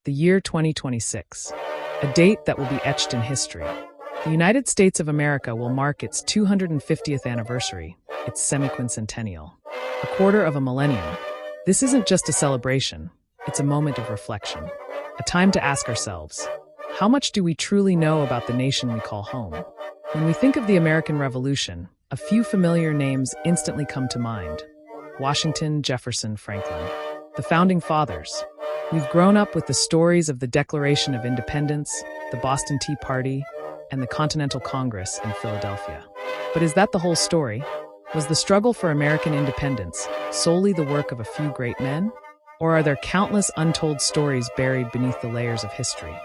the year 2026, a date that will be etched in history. The United States of America will mark its 250th anniversary, its semiquincentennial, a quarter of a millennium. This isn't just a celebration, it's a moment of reflection, a time to ask ourselves, how much do we truly know about the nation we call home? When we think of the American Revolution, a few familiar names instantly come to mind. Washington, Jefferson, Franklin. The Founding Fathers. We've grown up with the stories of the Declaration of Independence, the Boston Tea Party, and the Continental Congress in Philadelphia. But is that the whole story? Was the struggle for American independence solely the work of a few great men? Or are there countless untold stories buried beneath the layers of history?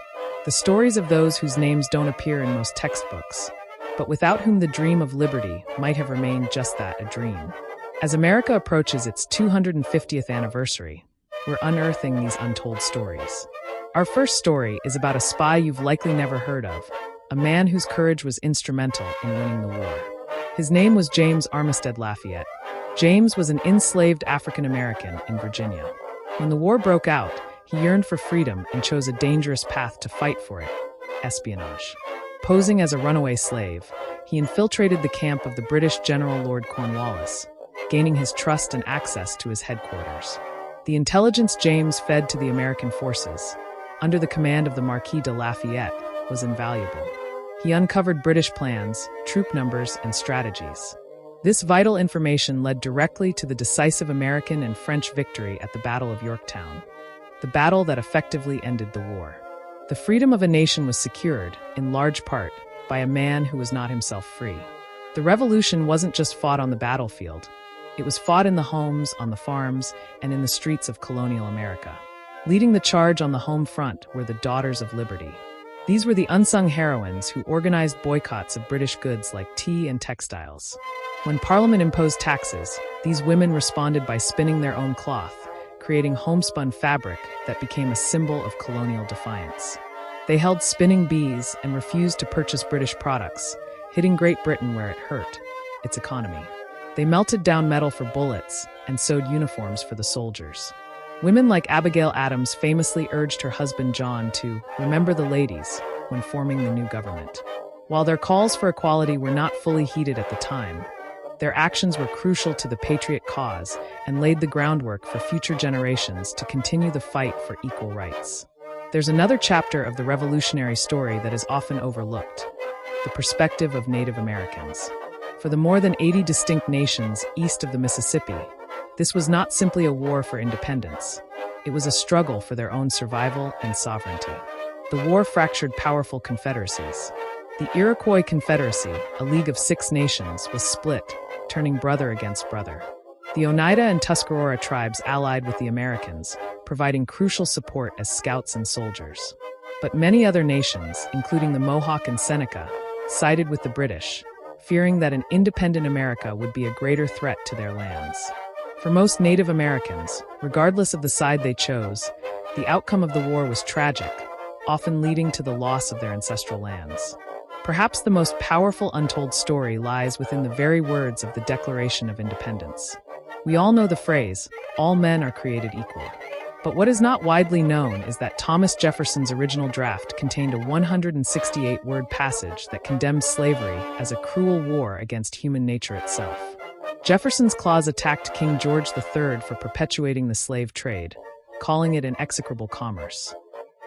The stories of those whose names don't appear in most textbooks, but without whom the dream of liberty might have remained just that, a dream. As America approaches its 250th anniversary, we're unearthing these untold stories. Our first story is about a spy you've likely never heard of, a man whose courage was instrumental in winning the war. His name was James Armistead Lafayette. James was an enslaved African American in Virginia. When the war broke out, he yearned for freedom and chose a dangerous path to fight for it: espionage. Posing as a runaway slave, he infiltrated the camp of the British General Lord Cornwallis, gaining his trust and access to his headquarters. The intelligence James fed to the American forces, under the command of the Marquis de Lafayette, was invaluable. He uncovered British plans, troop numbers, and strategies. This vital information led directly to the decisive American and French victory at the Battle of Yorktown, the battle that effectively ended the war. The freedom of a nation was secured, in large part, by a man who was not himself free. The revolution wasn't just fought on the battlefield. It was fought in the homes, on the farms, and in the streets of colonial America. Leading the charge on the home front were the Daughters of Liberty. These were the unsung heroines who organized boycotts of British goods like tea and textiles. When Parliament imposed taxes, these women responded by spinning their own cloth, creating homespun fabric that became a symbol of colonial defiance. They held spinning bees and refused to purchase British products, hitting Great Britain where it hurt, its economy. They melted down metal for bullets and sewed uniforms for the soldiers. Women like Abigail Adams famously urged her husband John to remember the ladies when forming the new government. While their calls for equality were not fully heeded at the time, their actions were crucial to the patriot cause and laid the groundwork for future generations to continue the fight for equal rights. There's another chapter of the revolutionary story that is often overlooked: the perspective of Native Americans. For the more than 80 distinct nations east of the Mississippi, this was not simply a war for independence. It was a struggle for their own survival and sovereignty. The war fractured powerful confederacies. The Iroquois Confederacy, a league of 6 nations, was split, turning brother against brother. The Oneida and Tuscarora tribes allied with the Americans, providing crucial support as scouts and soldiers. But many other nations, including the Mohawk and Seneca, sided with the British, fearing that an independent America would be a greater threat to their lands. For most Native Americans, regardless of the side they chose, the outcome of the war was tragic, often leading to the loss of their ancestral lands. Perhaps the most powerful untold story lies within the very words of the Declaration of Independence. We all know the phrase, "all men are created equal." But what is not widely known is that Thomas Jefferson's original draft contained a 168-word passage that condemned slavery as a cruel war against human nature itself. Jefferson's clause attacked King George III for perpetuating the slave trade, calling it an execrable commerce.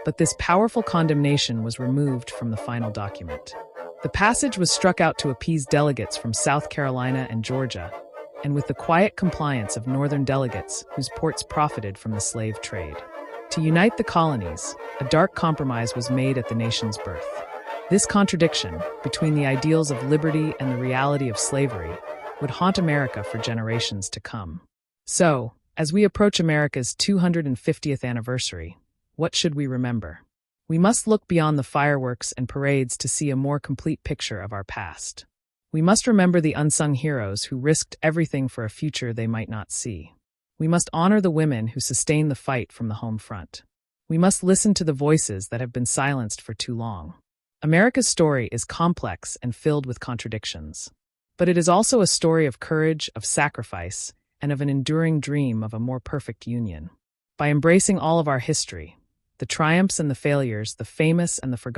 But this powerful condemnation was removed from the final document. The passage was struck out to appease delegates from South Carolina and Georgia, and with the quiet compliance of Northern delegates whose ports profited from the slave trade. To unite the colonies, a dark compromise was made at the nation's birth. This contradiction between the ideals of liberty and the reality of slavery would haunt America for generations to come. So, as we approach America's 250th anniversary, what should we remember? We must look beyond the fireworks and parades to see a more complete picture of our past. We must remember the unsung heroes who risked everything for a future they might not see. We must honor the women who sustained the fight from the home front. We must listen to the voices that have been silenced for too long. America's story is complex and filled with contradictions. But it is also a story of courage, of sacrifice, and of an enduring dream of a more perfect union. By embracing all of our history, The triumphs and the failures, the famous and the forgotten.